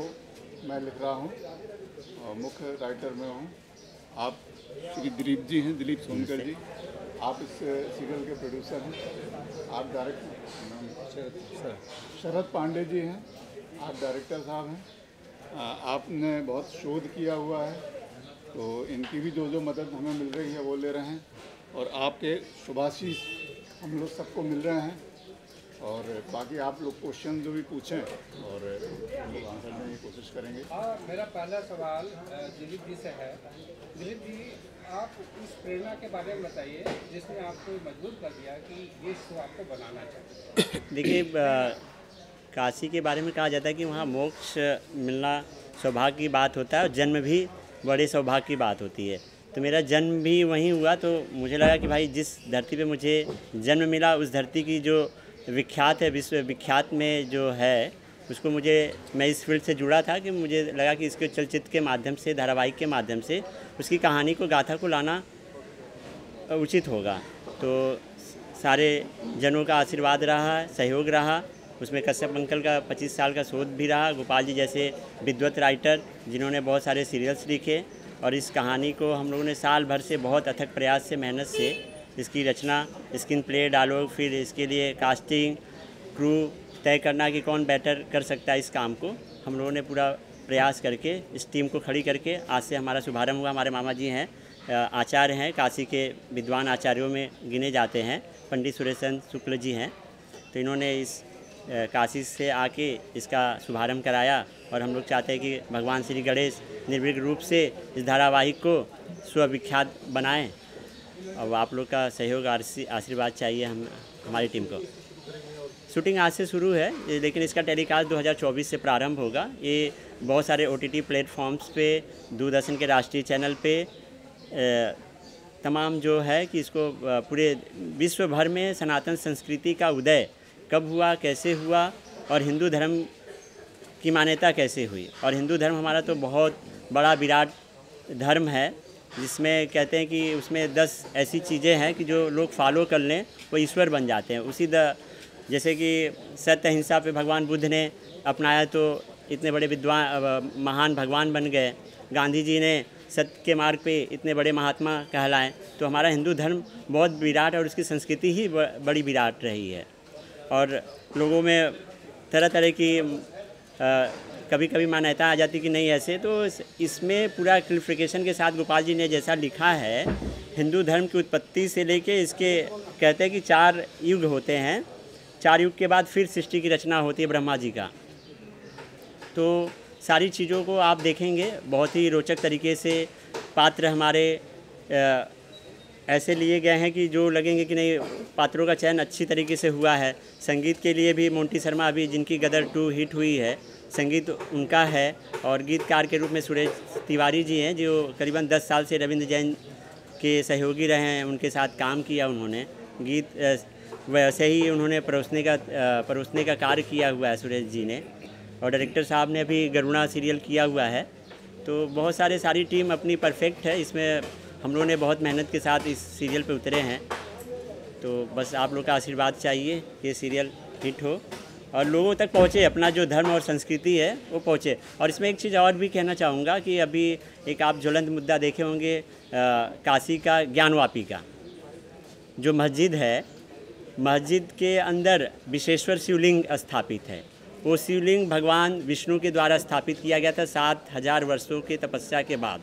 मैं लिख रहा हूँ और मुख्य राइटर में हूँ। आप श्री दिलीप जी हैं, दिलीप सोनकर जी, आप इस सीरियल के प्रोड्यूसर हैं। आप डायरेक्टर शरद पांडे जी हैं, आप डायरेक्टर साहब हैं। आपने बहुत शोध किया हुआ है, तो इनकी भी जो मदद हमें मिल रही है वो ले रहे हैं और आपके शुभाशीष हम लोग सबको मिल रहे हैं। और बाकी आप लोग क्वेश्चन जो भी पूछें और हम लोग आंसर देने की कोशिश करेंगे। मेरा पहला सवाल दिलीप जी से है। दिलीप जी, आप उस प्रेरणा के बारे में बताइए जिसने आपको मजबूर कर दिया कि ये शो आपको बनाना चाहिए। देखिए, काशी के बारे में कहा जाता है कि वहाँ मोक्ष मिलना सौभाग्य की बात होता है और जन्म भी बड़े सौभाग्य की बात होती है। तो मेरा जन्म भी वहीं हुआ, तो मुझे लगा कि भाई जिस धरती पे मुझे जन्म मिला उस धरती की जो विख्यात है, विश्व विख्यात में जो है, उसको मैं इस फील्ड से जुड़ा था कि मुझे लगा कि इसके चलचित्र के माध्यम से, धारावाहिक के माध्यम से उसकी कहानी को, गाथा को लाना उचित होगा। तो सारे जनों का आशीर्वाद रहा, सहयोग रहा। उसमें कश्यप अंकल का 25 साल का शोध भी रहा, गोपाल जी जैसे विद्वत राइटर जिन्होंने बहुत सारे सीरियल्स लिखे, और इस कहानी को हम लोगों ने साल भर से बहुत अथक प्रयास से, मेहनत से इसकी रचना, स्क्रीन प्ले, डायलॉग, फिर इसके लिए कास्टिंग, क्रू तय करना कि कौन बेटर कर सकता है इस काम को। हम लोगों ने पूरा प्रयास करके इस टीम को खड़ी करके आज से हमारा शुभारंभ हुआ। हमारे मामा जी हैं, आचार्य हैं, काशी के विद्वान आचार्यों में गिने जाते हैं, पंडित सुरेशचंद्र शुक्ल जी हैं। तो इन्होंने इस काशी से आके इसका शुभारंभ कराया, और हम लोग चाहते हैं कि भगवान श्री गणेश निर्विघ्न रूप से इस धारावाहिक को सुविख्यात बनाएं। अब आप लोग का सहयोग, आशीर्वाद चाहिए हमारी टीम को। शूटिंग आज से शुरू है, लेकिन इसका टेलीकास्ट 2024 से प्रारंभ होगा। ये बहुत सारे OTT प्लेटफॉर्म्स पे, दूरदर्शन के राष्ट्रीय चैनल पे, तमाम जो है कि इसको पूरे विश्व भर में सनातन संस्कृति का उदय कब हुआ, कैसे हुआ, और हिंदू धर्म की मान्यता कैसे हुई। और हिंदू धर्म हमारा तो बहुत बड़ा विराट धर्म है, जिसमें कहते हैं कि उसमें 10 ऐसी चीज़ें हैं कि जो लोग फॉलो कर लें वो ईश्वर बन जाते हैं। जैसे कि सत्य अहिंसा पे भगवान बुद्ध ने अपनाया तो इतने बड़े विद्वान, महान भगवान बन गए। गांधी जी ने सत्य के मार्ग पे इतने बड़े महात्मा कहलाएं। तो हमारा हिंदू धर्म बहुत विराट, और उसकी संस्कृति ही बड़ी विराट रही है। और लोगों में तरह तरह की कभी कभी मान्यता आ जाती कि नहीं ऐसे, तो इसमें पूरा क्लिफिकेशन के साथ गोपाल जी ने जैसा लिखा है, हिंदू धर्म की उत्पत्ति से लेके इसके कहते हैं कि 4 युग होते हैं। 4 युग के बाद फिर सृष्टि की रचना होती है ब्रह्मा जी का। तो सारी चीज़ों को आप देखेंगे, बहुत ही रोचक तरीके से पात्र हमारे ऐसे लिए गए हैं कि जो लगेंगे कि नहीं, पात्रों का चयन अच्छी तरीके से हुआ है। संगीत के लिए भी मोंटी शर्मा, अभी जिनकी गदर 2 हिट हुई है, संगीत उनका है। और गीतकार के रूप में सुरेश तिवारी जी हैं, जो करीबन 10 साल से रविंद्र जैन के सहयोगी रहे हैं, उनके साथ काम किया उन्होंने। गीत वैसे ही उन्होंने परोसने का कार्य किया हुआ है सुरेश जी ने। और डायरेक्टर साहब ने भी गरुड़ा सीरियल किया हुआ है। तो बहुत सारी टीम अपनी परफेक्ट है। इसमें हम लोगों ने बहुत मेहनत के साथ इस सीरियल पे उतरे हैं। तो बस आप लोग का आशीर्वाद चाहिए कि ये सीरियल हिट हो और लोगों तक पहुँचे, अपना जो धर्म और संस्कृति है वो पहुँचे। और इसमें एक चीज़ और भी कहना चाहूँगा कि अभी एक आप ज्वलंत मुद्दा देखे होंगे, काशी का ज्ञानवापी का जो मस्जिद है, मस्जिद के अंदर विशेश्वर शिवलिंग स्थापित है। वो शिवलिंग भगवान विष्णु के द्वारा स्थापित किया गया था 7000 वर्षों के तपस्या के बाद,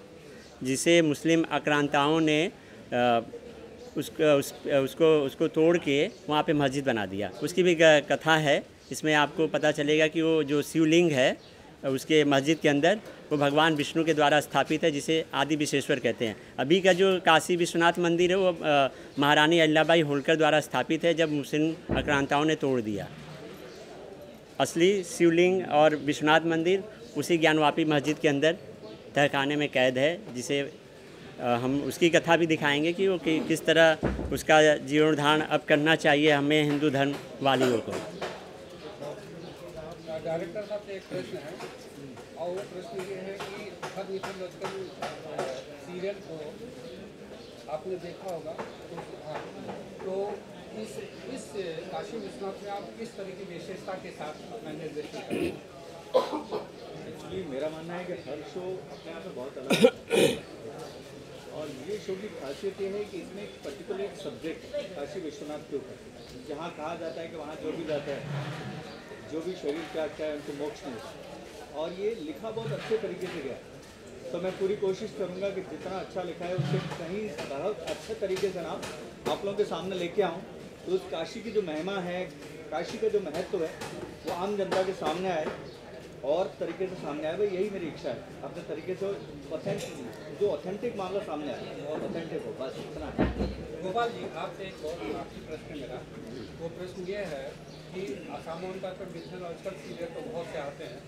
जिसे मुस्लिम आक्रांताओं ने उसको तोड़ के वहाँ पे मस्जिद बना दिया। उसकी भी कथा है, इसमें आपको पता चलेगा कि वो जो शिवलिंग है उसके मस्जिद के अंदर वो भगवान विष्णु के द्वारा स्थापित है, जिसे आदि विशेश्वर कहते हैं। अभी का जो काशी विश्वनाथ मंदिर है वो महारानी अहिल्याबाई होलकर द्वारा स्थापित है, जब मुस्लिम आक्रांताओं ने तोड़ दिया। असली शिवलिंग और विश्वनाथ मंदिर उसी ज्ञानवापी मस्जिद के अंदर तहखाने में कैद है, जिसे हम उसकी कथा भी दिखाएंगे कि वो किस तरह उसका जीर्णोद्धार अब करना चाहिए हमें हिंदू धर्म वालियों को। डायरेक्टर साहब से एक प्रश्न है, और वो प्रश्न ये है कि हर मिथोलॉजिकल सीरियल को आपने देखा होगा, तो इस काशी विश्वनाथ में आप किस तरह की विशेषता के साथ अपना निर्देशन करेंगे? एक्चुअली मेरा मानना है कि हर शो अपने आप में बहुत अलग है, और ये शो की खासियत ये है कि इसमें एक पर्टिकुलर एक सब्जेक्ट काशी विश्वनाथ के ऊपर, जहाँ कहा जाता है कि वहाँ जो भी जाता है, जो भी शरीर का क्या है उनको मोक्ष मिलता, और ये लिखा बहुत अच्छे तरीके से गया। तो मैं पूरी कोशिश करूँगा कि जितना अच्छा लिखा है उससे कहीं बहुत अच्छे तरीके से ना आप लोगों के सामने लेके आऊँ, तो उस काशी की जो महिमा है, काशी का जो महत्व है, वो आम जनता के सामने आए, और तरीके से सामने आए, भाई यही मेरी इच्छा है, अपने तरीके से जो ऑथेंटिक मामला सामने आए और ऑथेंटिक हो, बस इतना है। गोपाल जी, आपसे एक बहुत आखिरी प्रश्न है मेरा। वो प्रश्न ये है कि सामान्य तौर पर मिथोलॉजिकल सीरियल तो बहुत से आते हैं,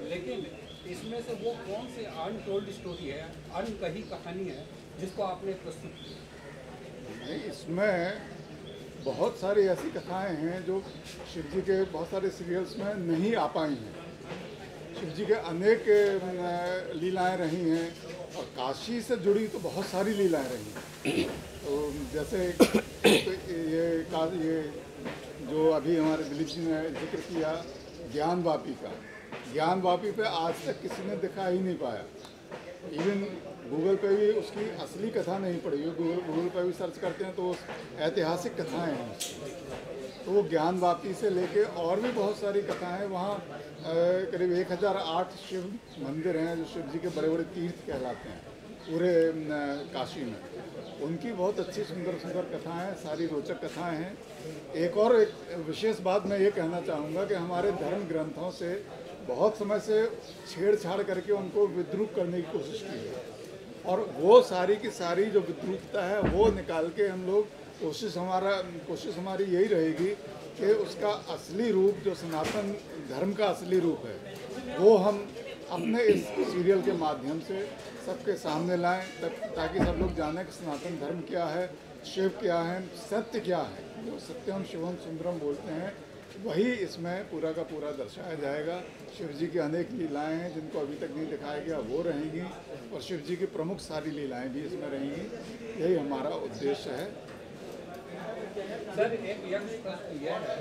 लेकिन इसमें से वो कौन सी अनटोल्ड स्टोरी है, अनकही कहानी है जिसको आपने प्रस्तुत की? इसमें बहुत सारी ऐसी कथाएं हैं जो शिव जी के बहुत सारे सीरियल्स में नहीं आ पाई हैं। शिव जी के अनेक लीलाएं रही हैं और काशी से जुड़ी तो बहुत सारी लीलाएं रही हैं। तो जैसे ये जो अभी हमारे दिलीप जी ने जिक्र किया ज्ञानवापी का, ज्ञानवापी पे आज तक किसी ने दिखा ही नहीं पाया। इवन गूगल पे भी उसकी असली कथा नहीं पड़ी, गूगल पे भी सर्च करते हैं तो ऐतिहासिक कथाएं हैं। तो वो ज्ञानवापी से लेके और भी बहुत सारी कथाएं वहाँ करीब 1008 शिव मंदिर हैं जो शिव जी के बड़े बड़े तीर्थ कहलाते हैं पूरे काशी में। उनकी बहुत अच्छी सुंदर सुंदर कथाएं हैं, सारी रोचक कथाएं हैं। एक विशेष बात मैं ये कहना चाहूँगा कि हमारे धर्म ग्रंथों से बहुत समय से छेड़छाड़ करके उनको विद्रूप करने की कोशिश की है, और वो सारी की सारी जो विद्रूपता है वो निकाल के हम लोग कोशिश हमारी यही रहेगी कि उसका असली रूप जो सनातन धर्म का असली रूप है वो हम अपने इस सीरियल के माध्यम से सबके सामने लाएं, ताकि सब लोग जानें कि सनातन धर्म क्या है, शिव क्या है, सत्य क्या है। जो सत्यम शिवम सुंदरम बोलते हैं वही इसमें पूरा का पूरा दर्शाया जाएगा। शिव जी की अनेक लीलाएं हैं जिनको अभी तक नहीं दिखाया गया, वो रहेंगी, और शिव जी की प्रमुख सारी लीलाएं भी इसमें रहेंगी। यही हमारा उद्देश्य है। सर, एक यंग प्रश्न यह है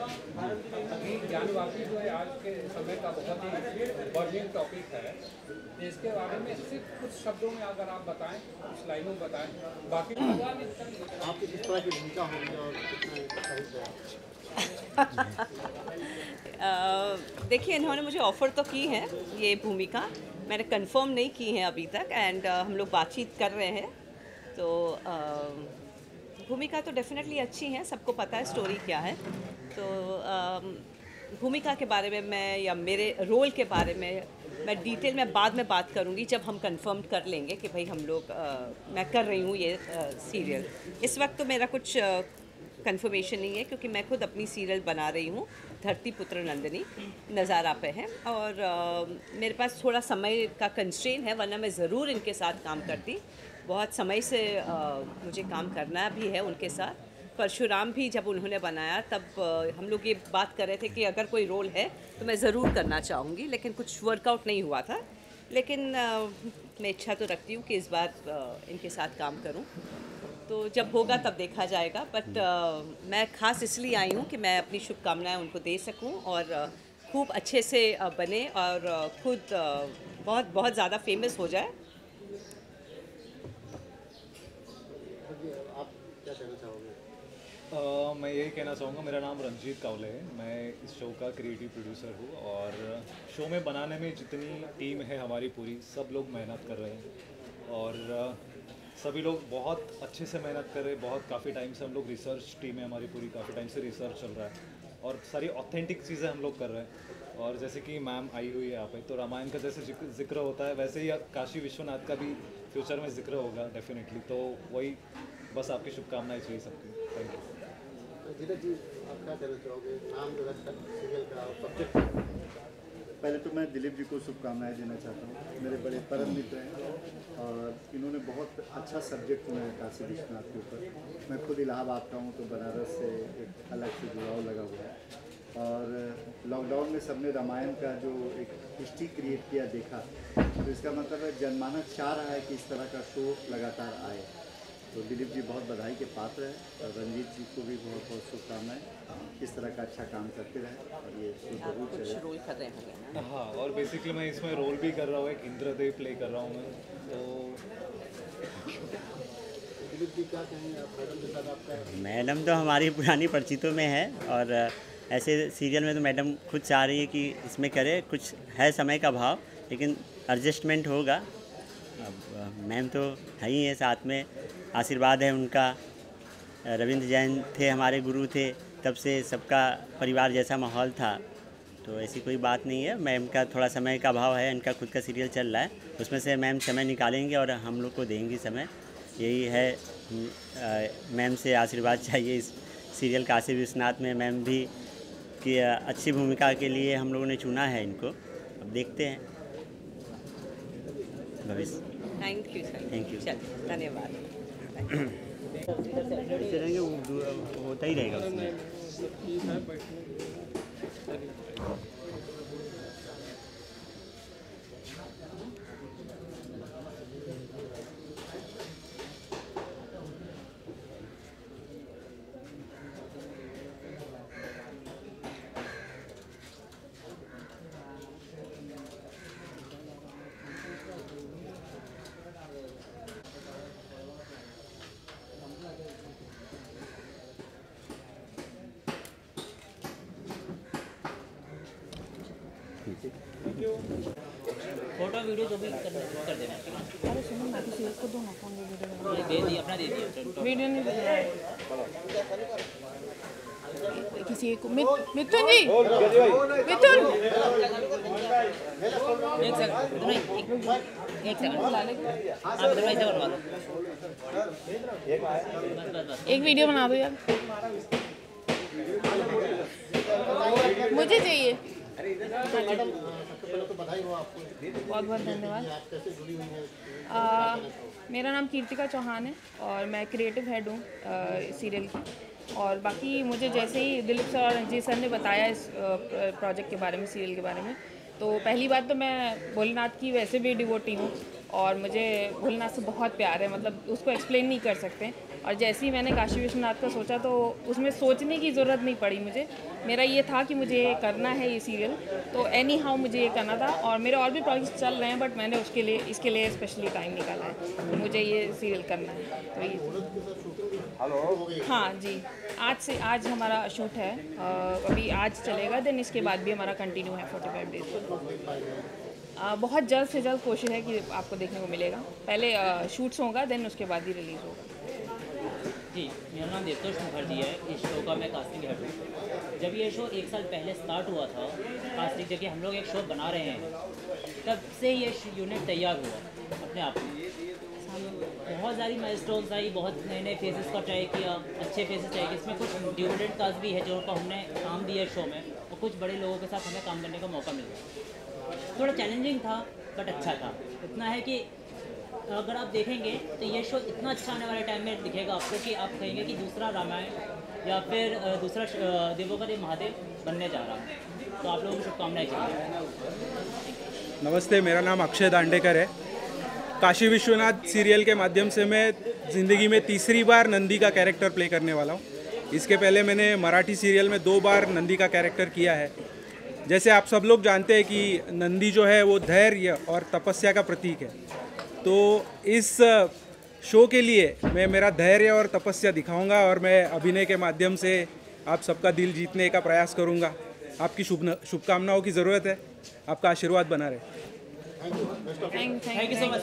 कि ज्ञानवापी जो है आज के समय का बहुत ही बर्निंग टॉपिक है, इसके बारे में सिर्फ कुछ शब्दों में अगर आप बताएं, कुछ लाइनों में बताएं, बाकी आपकी किस तरह की भूमिका होगी और कितना? देखिए, इन्होंने मुझे ऑफ़र तो की है ये भूमिका, मैंने कंफर्म नहीं की है अभी तक, एंड हम लोग बातचीत कर रहे हैं। तो भूमिका तो डेफिनेटली अच्छी है, सबको पता है स्टोरी क्या है। तो भूमिका के बारे में मैं या मेरे रोल के बारे में मैं डिटेल में बाद में बात करूंगी जब हम कंफर्म कर लेंगे कि भाई हम लोग मैं कर रही हूँ ये सीरियल। इस वक्त तो मेरा कुछ कंफर्मेशन नहीं है, क्योंकि मैं खुद अपनी सीरियल बना रही हूँ, धरती पुत्र नंदिनी नज़ारा पे है, और मेरे पास थोड़ा समय का कंस्ट्रेन है, वरना मैं ज़रूर इनके साथ काम करती। बहुत समय से मुझे काम करना भी है उनके साथ। परशुराम भी जब उन्होंने बनाया तब हम लोग ये बात कर रहे थे कि अगर कोई रोल है तो मैं ज़रूर करना चाहूँगी, लेकिन कुछ वर्कआउट नहीं हुआ था। लेकिन मैं इच्छा तो रखती हूँ कि इस बार इनके साथ काम करूँ, तो जब होगा तब देखा जाएगा। बट मैं ख़ास इसलिए आई हूँ कि मैं अपनी शुभकामनाएं उनको दे सकूँ और खूब अच्छे से बने और खुद बहुत बहुत ज़्यादा फेमस हो जाए। आप क्या कहना चाहोगे? मैं यही कहना चाहूँगा, मेरा नाम रंजीत कावले है, मैं इस शो का क्रिएटिव प्रोड्यूसर हूँ, और शो में बनाने में जितनी टीम है हमारी पूरी, सब लोग मेहनत कर रहे हैं, और सभी लोग बहुत अच्छे से मेहनत कर रहे हैं। बहुत काफ़ी टाइम से हम लोग रिसर्च टीम है हमारी पूरी, काफ़ी टाइम से रिसर्च चल रहा है और सारी ऑथेंटिक चीज़ें हम लोग कर रहे हैं। और जैसे कि मैम आई हुई है यहाँ पे, तो रामायण का जैसे जिक्र होता है वैसे ही काशी विश्वनाथ का भी फ्यूचर में जिक्र होगा डेफिनेटली। तो वही बस आपकी शुभकामनाएं चाहिए सबकी। Thank you. धीरज जी, आप क्या कहना चाहोगे? नाम जो है सीरियल का सब्जेक्ट। पहले तो मैं दिलीप जी को शुभकामनाएं देना चाहता हूँ, मेरे बड़े परम मित्र हैं और इन्होंने बहुत अच्छा सब्जेक्ट चुना है काशी विश्वनाथ के ऊपर। मैं खुद इलाहाबाद का हूँ, तो बनारस से एक अलग से जुड़ाव लगा हुआ है, और लॉकडाउन में सबने रामायण का जो एक हिस्ट्री क्रिएट किया देखा, तो इसका मतलब है जनमानस चाह रहा है कि इस तरह का शो लगातार आए। तो दिलीप जी बहुत बधाई के पात्र हैं, और रंजीत जी को भी बहुत बहुत शुभकामनाएं, इस तरह का अच्छा काम करते रहें और ये जरूर चले। रोल कर रहे हैं। हाँ, और बेसिकली मैं इसमें रोल भी कर रहा हूँ, एक इंद्रदेव प्ले कर रहा हूँ मैं। तो दिलीप जी क्या कहेंगे आप मैडम के साथ? आपका मैडम तो हमारी पुरानी परिचितों में है, और ऐसे सीरियल में तो मैडम खुद चाह रही है कि इसमें करे। कुछ है समय का भाव, लेकिन एडजस्टमेंट होगा। अब मैम तो है ही है साथ में, आशीर्वाद है उनका। रविंद्र जैन थे हमारे गुरु थे, तब से सबका परिवार जैसा माहौल था, तो ऐसी कोई बात नहीं है। मैम का थोड़ा समय का अभाव है, इनका खुद का सीरियल चल रहा है, उसमें से मैम समय निकालेंगे और हम लोग को देंगी समय। यही है, मैम से आशीर्वाद चाहिए इस सीरियल काशी विश्वनाथ में। मैम भी कि अच्छी भूमिका के लिए हम लोगों ने चुना है इनको, अब देखते हैं भविष्य। Thank you sir. Thank you, धन्यवाद। रहेंगे वो होता ही रहेगा उसमें। फोटो वीडियो जो भी कर देना। अरे सुनो ना, किसी एक को दो ना फोन वीडियो दे दी, अपना दे दिया। वीडियो नहीं दे रहा है किसी एक को। मिथुन जी, मिथुन एक सेकंड, एक सेकंड बुला ले। आप इधर ऐसे बनवा दो, एक वीडियो बना दो यार, मुझे चाहिए। बहुत बहुत धन्यवाद। मेरा नाम कीर्तिका चौहान है और मैं क्रिएटिव हेड हूँ सीरियल की। और बाकी मुझे जैसे ही दिलीप सर और रंजीत सर ने बताया इस प्रोजेक्ट के बारे में, सीरियल के बारे में, तो पहली बात तो मैं भोलेनाथ की वैसे भी डिवोटी हूँ और मुझे भोलेनाथ से बहुत प्यार है, मतलब उसको एक्सप्लेन नहीं कर सकते। और जैसे ही मैंने काशी विश्वनाथ का सोचा तो उसमें सोचने की ज़रूरत नहीं पड़ी मुझे। मेरा ये था कि मुझे ये करना है ये सीरियल, तो एनी हाउ मुझे ये करना था। और मेरे और भी प्रोजेक्ट्स चल रहे हैं बट मैंने इसके लिए स्पेशली टाइम निकाला है, तो मुझे ये सीरियल करना है। तो ये हाँ जी, आज हमारा शूट है, अभी आज चलेगा, देन इसके बाद भी हमारा कंटिन्यू है 45 डेज। बहुत जल्द से जल्द कोशिश है कि आपको देखने को मिलेगा। पहले शूट्स होगा, देन उसके बाद ही रिलीज़ होगा। जी, मेरा नाम देवतोष मुखर्जी है। इस शो का मैं कास्टिंग हेड हूँ। जब ये शो 1 साल पहले स्टार्ट हुआ था, कास्टिंग जबकि हम लोग एक शो बना रहे हैं, तब से ये यूनिट तैयार हुआ अपने आप में। बहुत सारी माइलस्टोन्स आई, बहुत नए नए फेसेस का ट्राई किया, अच्छे फेसेस ट्राई किए। इसमें कुछ ड्यूरेंट कास्ट भी है जो हमने काम दिया शो में, और कुछ बड़े लोगों के साथ हमें काम करने का मौका मिला। थोड़ा चैलेंजिंग था बट अच्छा था। इतना है कि अगर आप देखेंगे तो ये शो इतना अच्छा आने वाले टाइम में दिखेगा आपको कि आप कहेंगे कि दूसरा रामायण या फिर दूसरा देवों का देव महादेव बनने जा रहा है। तो आप लोगों को शुभकामनाएं चाहिए। नमस्ते, मेरा नाम अक्षय दांडेकर है। काशी विश्वनाथ सीरियल के माध्यम से मैं ज़िंदगी में तीसरी बार नंदी का कैरेक्टर प्ले करने वाला हूँ। इसके पहले मैंने मराठी सीरियल में 2 बार नंदी का कैरेक्टर किया है। जैसे आप सब लोग जानते हैं कि नंदी जो है वो धैर्य और तपस्या का प्रतीक है, तो इस शो के लिए मैं मेरा धैर्य और तपस्या दिखाऊंगा और मैं अभिनय के माध्यम से आप सबका दिल जीतने का प्रयास करूंगा। आपकी शुभकामनाओं की ज़रूरत है, आपका आशीर्वाद बना रहे। Thank you so much.